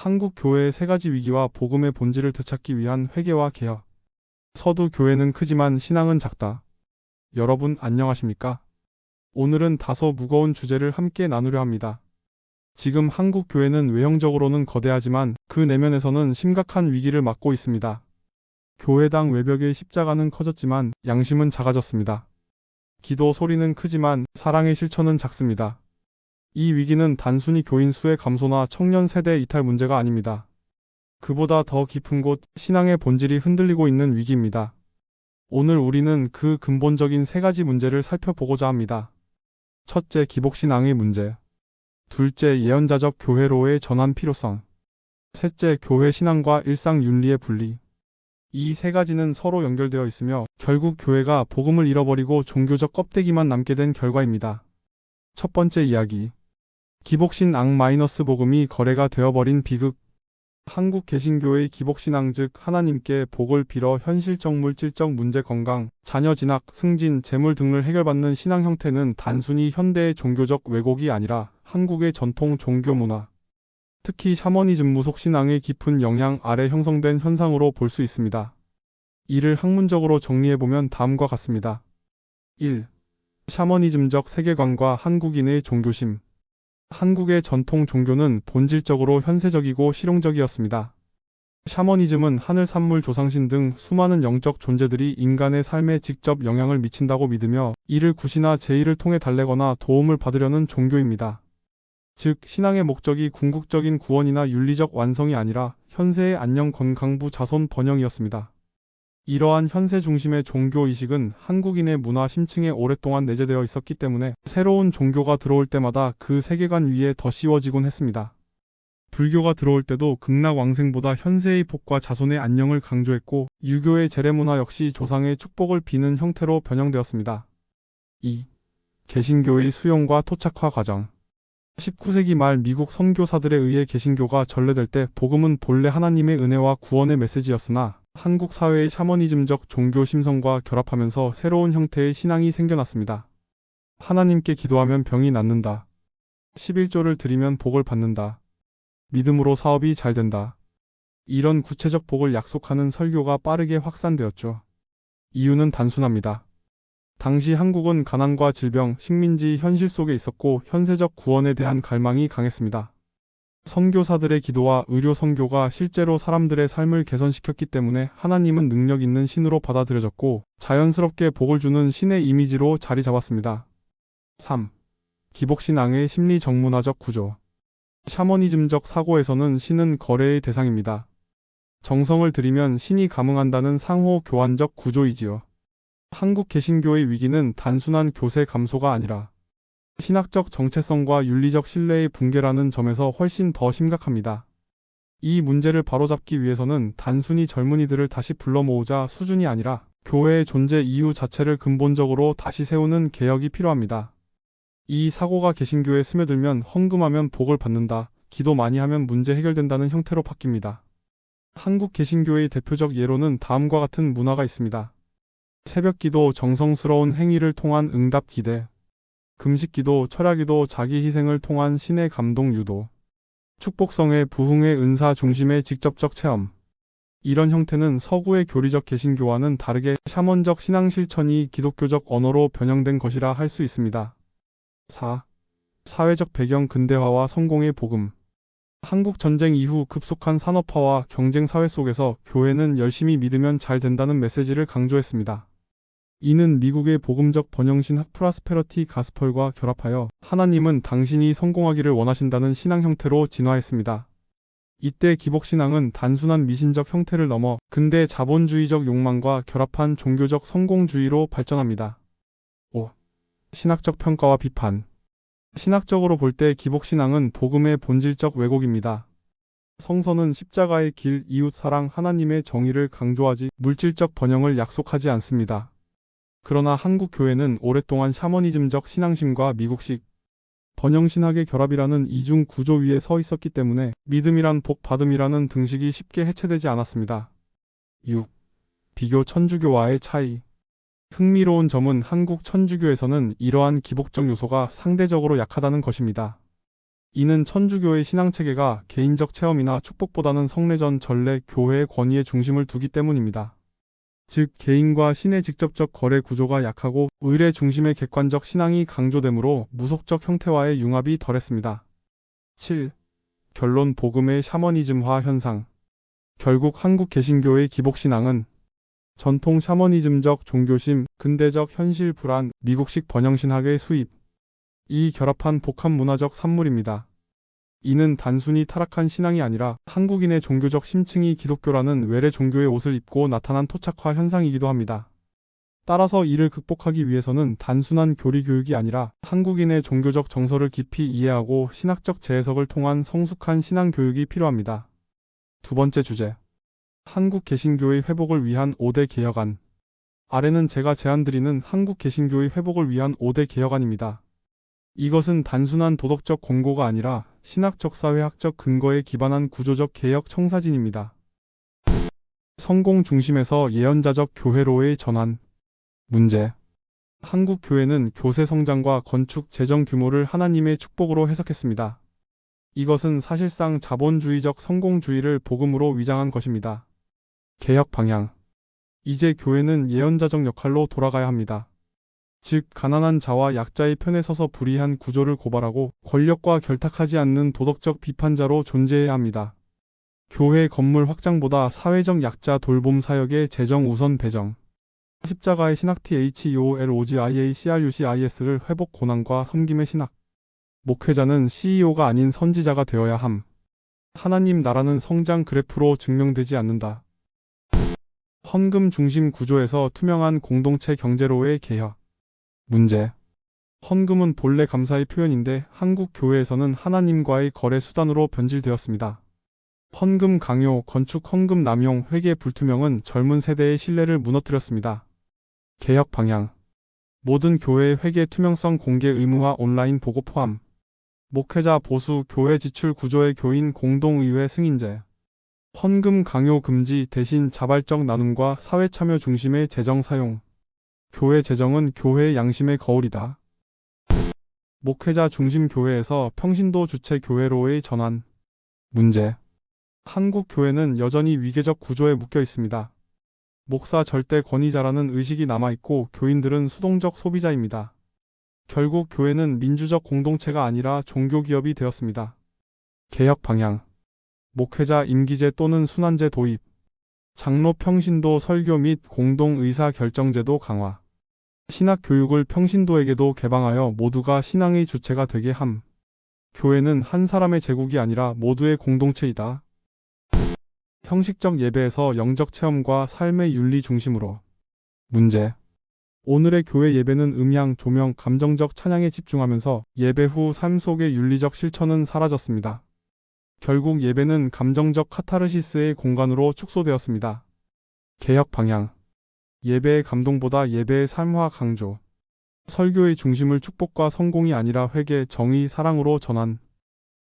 한국 교회의 세 가지 위기와 복음의 본질을 되찾기 위한 회개와 개혁. 서두 교회는 크지만 신앙은 작다. 여러분 안녕하십니까? 오늘은 다소 무거운 주제를 함께 나누려 합니다. 지금 한국 교회는 외형적으로는 거대하지만 그 내면에서는 심각한 위기를 맞고 있습니다. 교회당 외벽의 십자가는 커졌지만 양심은 작아졌습니다. 기도 소리는 크지만 사랑의 실천은 작습니다. 이 위기는 단순히 교인 수의 감소나 청년 세대 이탈 문제가 아닙니다. 그보다 더 깊은 곳, 신앙의 본질이 흔들리고 있는 위기입니다. 오늘 우리는 그 근본적인 세 가지 문제를 살펴보고자 합니다. 첫째, 기복신앙의 문제. 둘째, 예언자적 교회로의 전환 필요성. 셋째, 교회 신앙과 일상 윤리의 분리. 이 세 가지는 서로 연결되어 있으며 결국 교회가 복음을 잃어버리고 종교적 껍데기만 남게 된 결과입니다. 첫 번째 이야기. 기복신앙 복음이 거래가 되어버린 비극. 한국 개신교의 기복신앙 즉 하나님께 복을 빌어 현실적 물질적 문제 건강, 자녀 진학, 승진, 재물 등을 해결받는 신앙 형태는 단순히 현대의 종교적 왜곡이 아니라 한국의 전통 종교 문화, 특히 샤머니즘 무속 신앙의 깊은 영향 아래 형성된 현상으로 볼 수 있습니다. 이를 학문적으로 정리해보면 다음과 같습니다. 1. 샤머니즘적 세계관과 한국인의 종교심. 한국의 전통 종교는 본질적으로 현세적이고 실용적이었습니다. 샤머니즘은 하늘 산물 조상신 등 수많은 영적 존재들이 인간의 삶에 직접 영향을 미친다고 믿으며 이를 굿이나 제의를 통해 달래거나 도움을 받으려는 종교입니다. 즉 신앙의 목적이 궁극적인 구원이나 윤리적 완성이 아니라 현세의 안녕 건강부 자손 번영이었습니다. 이러한 현세 중심의 종교의식은 한국인의 문화 심층에 오랫동안 내재되어 있었기 때문에 새로운 종교가 들어올 때마다 그 세계관 위에 더 씌워지곤 했습니다. 불교가 들어올 때도 극락왕생보다 현세의 복과 자손의 안녕을 강조했고 유교의 제례문화 역시 조상의 축복을 비는 형태로 변형되었습니다. 2. 개신교의 수용과 토착화 과정. 19세기 말 미국 선교사들에 의해 개신교가 전래될 때 복음은 본래 하나님의 은혜와 구원의 메시지였으나 한국 사회의 샤머니즘적 종교 심성과 결합하면서 새로운 형태의 신앙이 생겨났습니다. 하나님께 기도하면 병이 낫는다. 11조를 드리면 복을 받는다. 믿음으로 사업이 잘 된다. 이런 구체적 복을 약속하는 설교가 빠르게 확산되었죠. 이유는 단순합니다. 당시 한국은 가난과 질병, 식민지 현실 속에 있었고 현세적 구원에 대한 갈망이 강했습니다. 선교사들의 기도와 의료 선교가 실제로 사람들의 삶을 개선시켰기 때문에 하나님은 능력 있는 신으로 받아들여졌고 자연스럽게 복을 주는 신의 이미지로 자리 잡았습니다. 3. 기복신앙의 심리 정문화적 구조. 샤머니즘적 사고에서는 신은 거래의 대상입니다. 정성을 들이면 신이 감응한다는 상호 교환적 구조이지요. 한국 개신교의 위기는 단순한 교세 감소가 아니라 신학적 정체성과 윤리적 신뢰의 붕괴라는 점에서 훨씬 더 심각합니다. 이 문제를 바로잡기 위해서는 단순히 젊은이들을 다시 불러 모으자 수준이 아니라 교회의 존재 이유 자체를 근본적으로 다시 세우는 개혁이 필요합니다. 이 사고가 개신교에 스며들면 헌금하면 복을 받는다, 기도 많이 하면 문제 해결된다는 형태로 바뀝니다. 한국 개신교의 대표적 예로는 다음과 같은 문화가 있습니다. 새벽기도, 정성스러운 행위를 통한 응답 기대. 금식기도, 철야기도, 자기 희생을 통한 신의 감동 유도. 축복성의 부흥의 은사 중심의 직접적 체험. 이런 형태는 서구의 교리적 개신교와는 다르게 샤먼적 신앙 실천이 기독교적 언어로 변형된 것이라 할 수 있습니다. 4. 사회적 배경 근대화와 성공의 복음. 한국 전쟁 이후 급속한 산업화와 경쟁 사회 속에서 교회는 열심히 믿으면 잘 된다는 메시지를 강조했습니다. 이는 미국의 복음적 번영신 프라스페러티 가스펄과 결합하여 하나님은 당신이 성공하기를 원하신다는 신앙 형태로 진화했습니다. 이때 기복신앙은 단순한 미신적 형태를 넘어 근대 자본주의적 욕망과 결합한 종교적 성공주의로 발전합니다. 5. 신학적 평가와 비판. 신학적으로 볼 때 기복신앙은 복음의 본질적 왜곡입니다. 성서는 십자가의 길, 이웃 사랑, 하나님의 정의를 강조하지 물질적 번영을 약속하지 않습니다. 그러나 한국 교회는 오랫동안 샤머니즘적 신앙심과 미국식 번영신학의 결합이라는 이중 구조 위에 서 있었기 때문에 믿음이란 복 받음이라는 등식이 쉽게 해체되지 않았습니다. 6. 비교 천주교와의 차이. 흥미로운 점은 한국 천주교에서는 이러한 기복적 요소가 상대적으로 약하다는 것입니다. 이는 천주교의 신앙체계가 개인적 체험이나 축복보다는 성례전, 전례, 교회의 권위에 중심을 두기 때문입니다. 즉 개인과 신의 직접적 거래 구조가 약하고 의례 중심의 객관적 신앙이 강조되므로 무속적 형태와의 융합이 덜했습니다. 7. 결론 복음의 샤머니즘화 현상. 결국 한국 개신교의 기복신앙은 전통 샤머니즘적 종교심, 근대적 현실 불안, 미국식 번영신학의 수입, 이 결합한 복합 문화적 산물입니다. 이는 단순히 타락한 신앙이 아니라 한국인의 종교적 심층이 기독교라는 외래 종교의 옷을 입고 나타난 토착화 현상이기도 합니다. 따라서 이를 극복하기 위해서는 단순한 교리 교육이 아니라 한국인의 종교적 정서를 깊이 이해하고 신학적 재해석을 통한 성숙한 신앙 교육이 필요합니다. 두 번째 주제. 한국 개신교의 회복을 위한 5대 개혁안. 아래는 제가 제안드리는 한국 개신교의 회복을 위한 5대 개혁안입니다. 이것은 단순한 도덕적 권고가 아니라 신학적 사회학적 근거에 기반한 구조적 개혁 청사진입니다. 성공 중심에서 예언자적 교회로의 전환. 문제. 한국 교회는 교세 성장과 건축 재정 규모를 하나님의 축복으로 해석했습니다. 이것은 사실상 자본주의적 성공주의를 복음으로 위장한 것입니다. 개혁 방향. 이제 교회는 예언자적 역할로 돌아가야 합니다. 즉 가난한 자와 약자의 편에 서서 불의한 구조를 고발하고 권력과 결탁하지 않는 도덕적 비판자로 존재해야 합니다. 교회 건물 확장보다 사회적 약자 돌봄 사역의 재정 우선 배정. 십자가의 신학 THEOLOGIACRUCIS를 회복 고난과 섬김의 신학. 목회자는 CEO가 아닌 선지자가 되어야 함. 하나님 나라는 성장 그래프로 증명되지 않는다. 헌금 중심 구조에서 투명한 공동체 경제로의 개혁. 문제. 헌금은 본래 감사의 표현인데 한국 교회에서는 하나님과의 거래 수단으로 변질되었습니다. 헌금 강요, 건축 헌금 남용, 회계 불투명은 젊은 세대의 신뢰를 무너뜨렸습니다. 개혁 방향. 모든 교회의 회계 투명성 공개 의무화 온라인 보고 포함. 목회자 보수 교회 지출 구조의 교인 공동의회 승인제. 헌금 강요 금지 대신 자발적 나눔과 사회참여 중심의 재정 사용. 교회 재정은 교회의 양심의 거울이다. 목회자 중심 교회에서 평신도 주체 교회로의 전환. 문제. 한국 교회는 여전히 위계적 구조에 묶여 있습니다. 목사 절대 권위자라는 의식이 남아있고 교인들은 수동적 소비자입니다. 결국 교회는 민주적 공동체가 아니라 종교기업이 되었습니다. 개혁 방향. 목회자 임기제 또는 순환제 도입. 장로 평신도 설교 및 공동의사 결정제도 강화. 신학 교육을 평신도에게도 개방하여 모두가 신앙의 주체가 되게 함. 교회는 한 사람의 제국이 아니라 모두의 공동체이다. 형식적 예배에서 영적 체험과 삶의 윤리 중심으로. 문제. 오늘의 교회 예배는 음향, 조명, 감정적 찬양에 집중하면서 예배 후 삶 속의 윤리적 실천은 사라졌습니다. 결국 예배는 감정적 카타르시스의 공간으로 축소되었습니다. 개혁 방향. 예배의 감동보다 예배의 삶화 강조. 설교의 중심을 축복과 성공이 아니라 회개, 정의, 사랑으로 전환.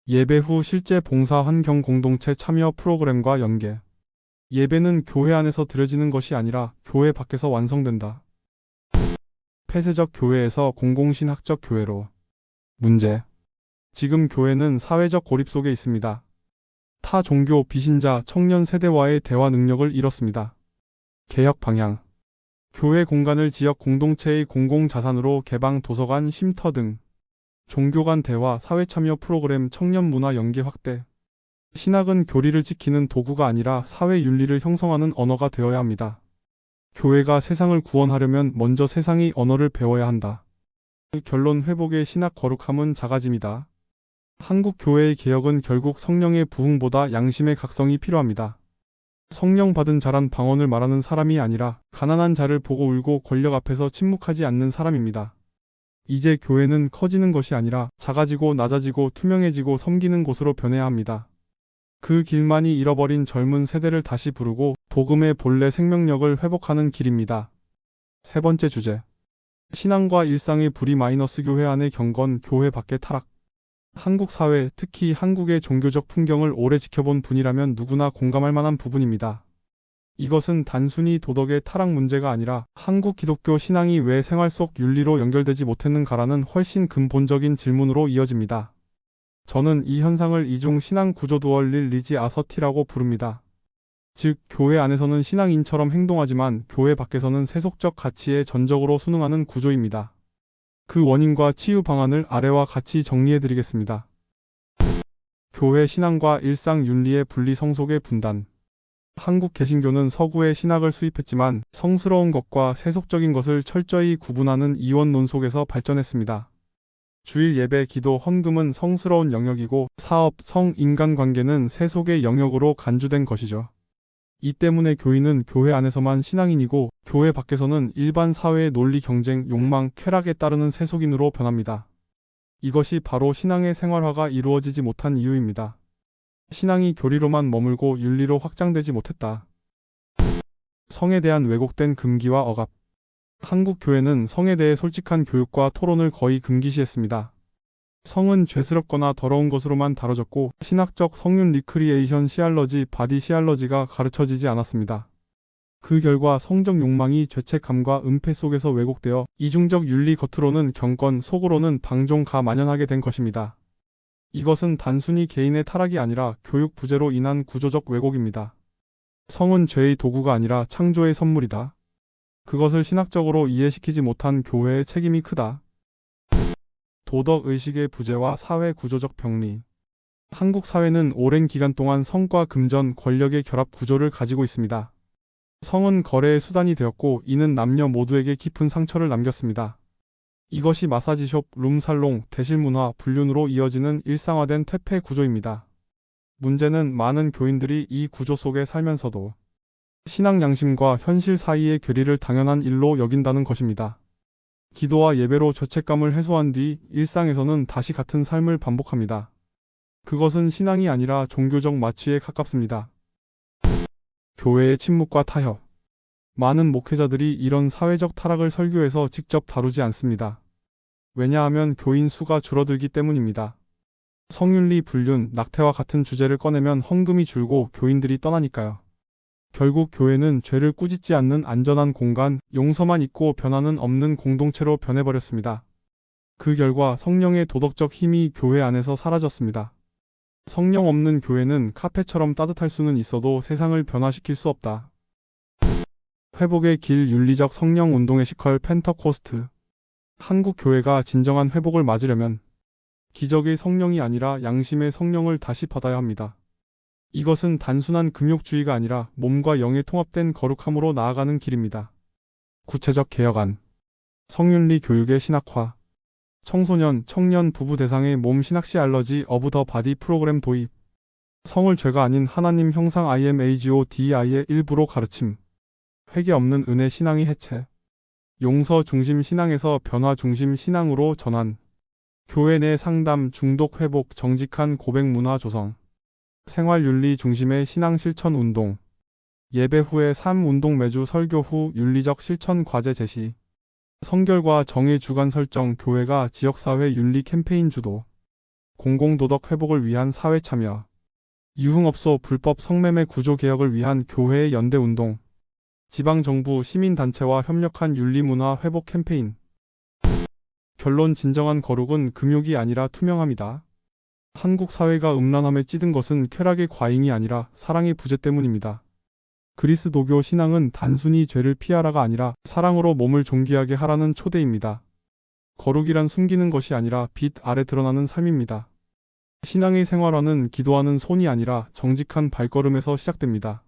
예배 후 실제 봉사 환경 공동체 참여 프로그램과 연계. 예배는 교회 안에서 드려지는 것이 아니라 교회 밖에서 완성된다. 폐쇄적 교회에서 공공신학적 교회로. 문제. 지금 교회는 사회적 고립 속에 있습니다. 타 종교, 비신자, 청년 세대와의 대화 능력을 잃었습니다. 개혁 방향. 교회 공간을 지역 공동체의 공공자산으로 개방, 도서관, 쉼터 등. 종교 간 대화, 사회참여 프로그램, 청년 문화 연계 확대. 신학은 교리를 지키는 도구가 아니라 사회 윤리를 형성하는 언어가 되어야 합니다. 교회가 세상을 구원하려면 먼저 세상의 언어를 배워야 한다. 결론 회복의 신학 거룩함은 작아짐이다. 한국 교회의 개혁은 결국 성령의 부흥보다 양심의 각성이 필요합니다. 성령 받은 자란 방언을 말하는 사람이 아니라 가난한 자를 보고 울고 권력 앞에서 침묵하지 않는 사람입니다. 이제 교회는 커지는 것이 아니라 작아지고 낮아지고 투명해지고 섬기는 곳으로 변해야 합니다. 그 길만이 잃어버린 젊은 세대를 다시 부르고 복음의 본래 생명력을 회복하는 길입니다. 세 번째 주제. 신앙과 일상의 불이 마이너스 교회 안의 경건, 교회 밖의 타락. 한국 사회, 특히 한국의 종교적 풍경을 오래 지켜본 분이라면 누구나 공감할 만한 부분입니다. 이것은 단순히 도덕의 타락 문제가 아니라 한국 기독교 신앙이 왜 생활 속 윤리로 연결되지 못했는가라는 훨씬 근본적인 질문으로 이어집니다. 저는 이 현상을 이중 신앙 구조 두얼 리지 아서티라고 부릅니다. 즉, 교회 안에서는 신앙인처럼 행동하지만 교회 밖에서는 세속적 가치에 전적으로 순응하는 구조입니다. 그 원인과 치유 방안을 아래와 같이 정리해 드리겠습니다. 교회 신앙과 일상 윤리의 분리 성속의 분단. 한국 개신교는 서구의 신학을 수입했지만 성스러운 것과 세속적인 것을 철저히 구분하는 이원론 속에서 발전했습니다. 주일 예배, 기도, 헌금은 성스러운 영역이고 사업, 성, 인간관계는 세속의 영역으로 간주된 것이죠. 이 때문에 교인은 교회 안에서만 신앙인이고 교회 밖에서는 일반 사회의 논리, 경쟁, 욕망, 쾌락에 따르는 세속인으로 변합니다. 이것이 바로 신앙의 생활화가 이루어지지 못한 이유입니다. 신앙이 교리로만 머물고 윤리로 확장되지 못했다. 성에 대한 왜곡된 금기와 억압. 한국 교회는 성에 대해 솔직한 교육과 토론을 거의 금기시했습니다. 성은 죄스럽거나 더러운 것으로만 다뤄졌고 신학적 성윤 리크리에이션 시알러지, 바디 시알러지가 가르쳐지지 않았습니다. 그 결과 성적 욕망이 죄책감과 은폐 속에서 왜곡되어 이중적 윤리, 겉으로는 경건, 속으로는 방종가 만연하게 된 것입니다. 이것은 단순히 개인의 타락이 아니라 교육 부재로 인한 구조적 왜곡입니다. 성은 죄의 도구가 아니라 창조의 선물이다. 그것을 신학적으로 이해시키지 못한 교회의 책임이 크다. 도덕의식의 부재와 사회 구조적 병리. 한국 사회는 오랜 기간 동안 성과 금전, 권력의 결합 구조를 가지고 있습니다. 성은 거래의 수단이 되었고 이는 남녀 모두에게 깊은 상처를 남겼습니다. 이것이 마사지숍, 룸살롱, 대실문화, 불륜으로 이어지는 일상화된 퇴폐 구조입니다. 문제는 많은 교인들이 이 구조 속에 살면서도 신앙 양심과 현실 사이의 괴리를 당연한 일로 여긴다는 것입니다. 기도와 예배로 죄책감을 해소한 뒤 일상에서는 다시 같은 삶을 반복합니다. 그것은 신앙이 아니라 종교적 마취에 가깝습니다. 교회의 침묵과 타협. 많은 목회자들이 이런 사회적 타락을 설교에서 직접 다루지 않습니다. 왜냐하면 교인 수가 줄어들기 때문입니다. 성윤리, 불륜, 낙태와 같은 주제를 꺼내면 헌금이 줄고 교인들이 떠나니까요. 결국 교회는 죄를 꾸짖지 않는 안전한 공간, 용서만 있고 변화는 없는 공동체로 변해버렸습니다. 그 결과 성령의 도덕적 힘이 교회 안에서 사라졌습니다. 성령 없는 교회는 카페처럼 따뜻할 수는 있어도 세상을 변화시킬 수 없다. 회복의 길, 윤리적 성령 운동의 시컬, 펜터코스트. 한국 교회가 진정한 회복을 맞으려면 기적의 성령이 아니라 양심의 성령을 다시 받아야 합니다. 이것은 단순한 금욕주의가 아니라 몸과 영의 통합된 거룩함으로 나아가는 길입니다. 구체적 개혁안. 성윤리 교육의 신학화. 청소년, 청년, 부부 대상의 몸 신학시 알러지 어브 더 바디 프로그램 도입. 성을 죄가 아닌 하나님 형상 IMAGODI의 일부로 가르침. 회개 없는 은혜 신앙의 해체. 용서 중심 신앙에서 변화 중심 신앙으로 전환. 교회 내 상담, 중독 회복, 정직한 고백 문화 조성. 생활윤리 중심의 신앙 실천 운동. 예배 후의 삶 운동, 매주 설교 후 윤리적 실천 과제 제시. 성결과 정의 주간 설정, 교회가 지역사회 윤리 캠페인 주도. 공공도덕 회복을 위한 사회 참여. 유흥업소 불법 성매매 구조 개혁을 위한 교회의 연대 운동. 지방정부, 시민단체와 협력한 윤리문화 회복 캠페인. 결론, 진정한 거룩은 금욕이 아니라 투명함이다. 한국 사회가 음란함에 찌든 것은 쾌락의 과잉이 아니라 사랑의 부재 때문입니다. 그리스도교 신앙은 단순히 죄를 피하라가 아니라 사랑으로 몸을 존귀하게 하라는 초대입니다. 거룩이란 숨기는 것이 아니라 빛 아래 드러나는 삶입니다. 신앙의 생활화는 기도하는 손이 아니라 정직한 발걸음에서 시작됩니다.